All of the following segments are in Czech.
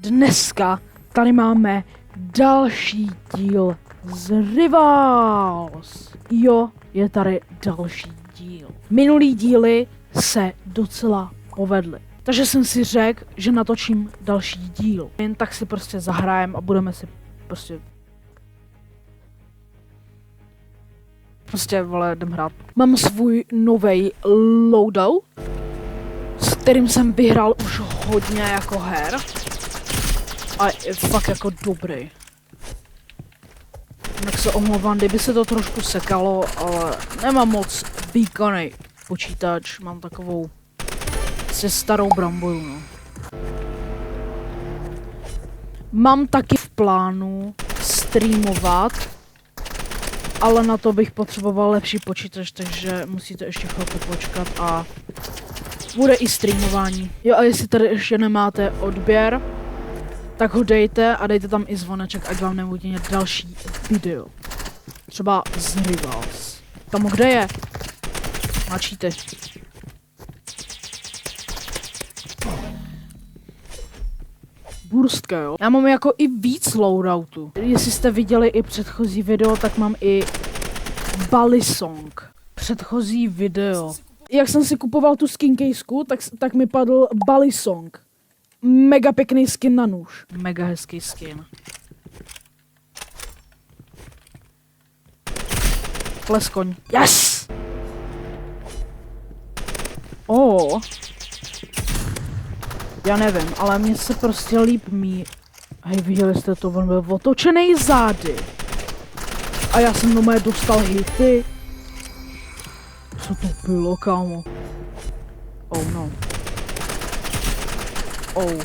dneska tady máme další díl z Rivals. Jo, je tady další díl. Minulý díly se docela povedly. Takže jsem si řekl, že natočím další díl. Jen tak si prostě zahrajem a budeme si prostě vole, jdem hrát. Mám svůj novej loadout, s kterým jsem vyhrál už hodně jako her. A je fakt jako dobrý. Tak se omlouvám, kdyby se to trošku sekalo, ale nemám moc výkonný počítač, mám takovou se starou bramboru, no. Mám taky v plánu streamovat, ale na to bych potřeboval lepší počítač, takže musíte ještě chvilku počkat a bude i streamování. Jo, a jestli tady ještě nemáte odběr, tak ho dejte a dejte tam i zvoneček, ať vám neuvidí další video. Třeba z Rivals. Kamo, kde je? Mačíte. Burstka, jo? Já mám jako i víc loadoutu. Jestli jste viděli i předchozí video, tak mám i Balisong. Předchozí video. Jak jsem si kupoval tu skincaseku, tak mi padl Balisong. Mega pěkný skin na nůž. Mega hezký skin. Pleskoň. Yes! Oh. Já nevím, ale mně se prostě líp mí. Hej, viděli jste to, on byl otočený zády. A já jsem doma dostal hity. Co to bylo, kámo? Oh no. Oh.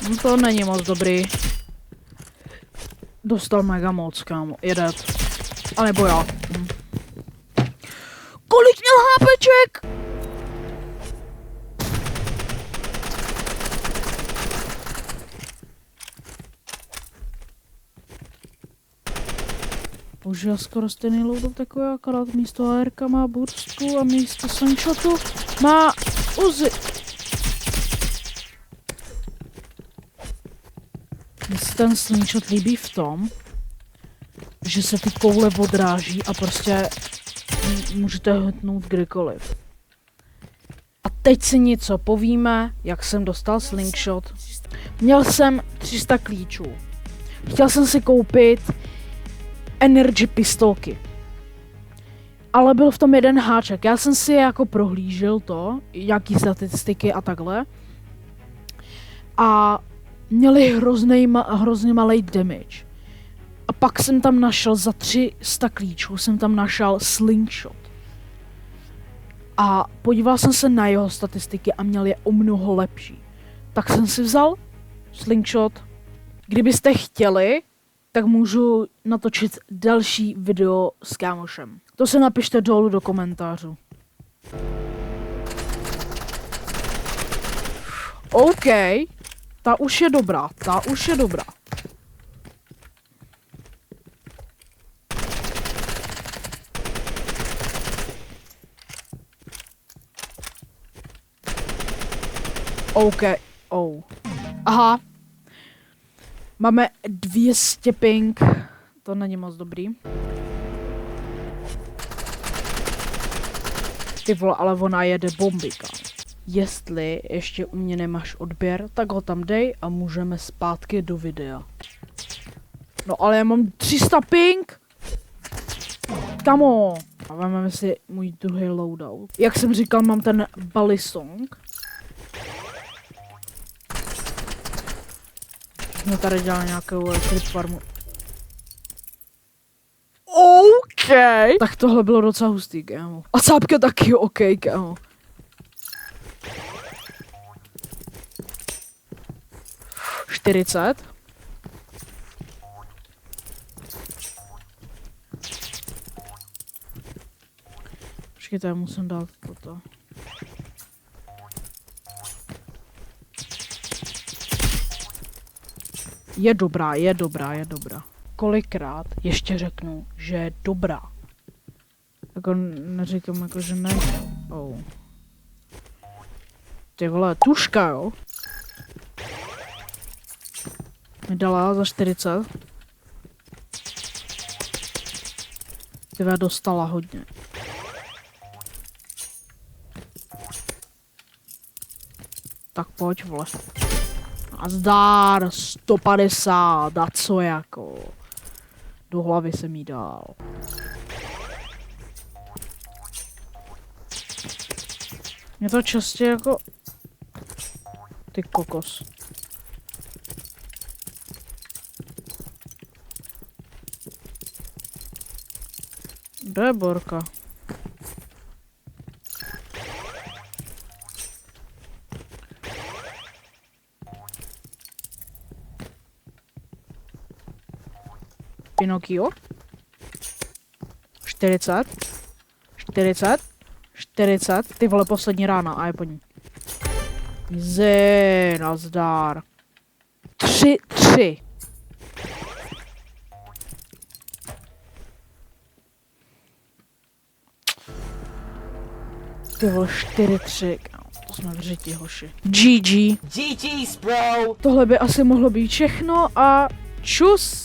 No to není moc dobrý. Dostal mega moc, kámo. Jedet. A nebo já. Kolik měl HPček? Použil skoro stejný loadout takový, akorát místo ARka má burstku a místo slingshotu má Uzi. Mně se ten slingshot líbí v tom, že se ty koule odráží a prostě můžete hnutnout kdykoliv. A teď si něco povíme, jak jsem dostal slingshot. Měl jsem 300 klíčů. Chtěl jsem si koupit energy pistolky. Ale byl v tom jeden háček. Já jsem si jako prohlížel to, jaký statistiky a takhle. A měli hrozně malý damage. A pak jsem tam našel za 300 klíčů, jsem tam našel slingshot. A podíval jsem se na jeho statistiky a měl je o mnoho lepší. Tak jsem si vzal slingshot. Kdybyste chtěli, tak můžu natočit další video s kámošem. To se napište dolů do komentářů. OK, ta už je dobrá, OK, oh. Aha. Máme 200 ping. To není moc dobrý. Ty vole, ale ona jede bombika. Jestli ještě u mě nemáš odběr, tak ho tam dej a můžeme zpátky do videa. No ale já mám 300 ping. Kamo. A vezmeme si můj druhý loadout. Jak jsem říkal, mám ten Balisong. Jsme tady dělali nějakou creep farmu. OK. Tak tohle bylo docela hustý, kámo. A cápka taky OK, kámo. $40. Počkejte, já musím dát toto. Je dobrá. Kolikrát ještě řeknu, že je dobrá. Jako neříkám jako, že ne. Oh. Ty vole, tuška, jo? Mi dala za 40. Ty vole, dostala hodně. Tak pojď, vole. A zdár 150, a co jako? Do hlavy jsem jí dal. Je to častě jako... Ty kokos. Kde je Borka? Pinokio? 40? 40? 40? Ty vole, poslední rána a je po ní. Nazdar. 3. Ty vole, 4-3. To jsme v řiti, hoši. GG. GG's, bro! Tohle by asi mohlo být všechno a čus.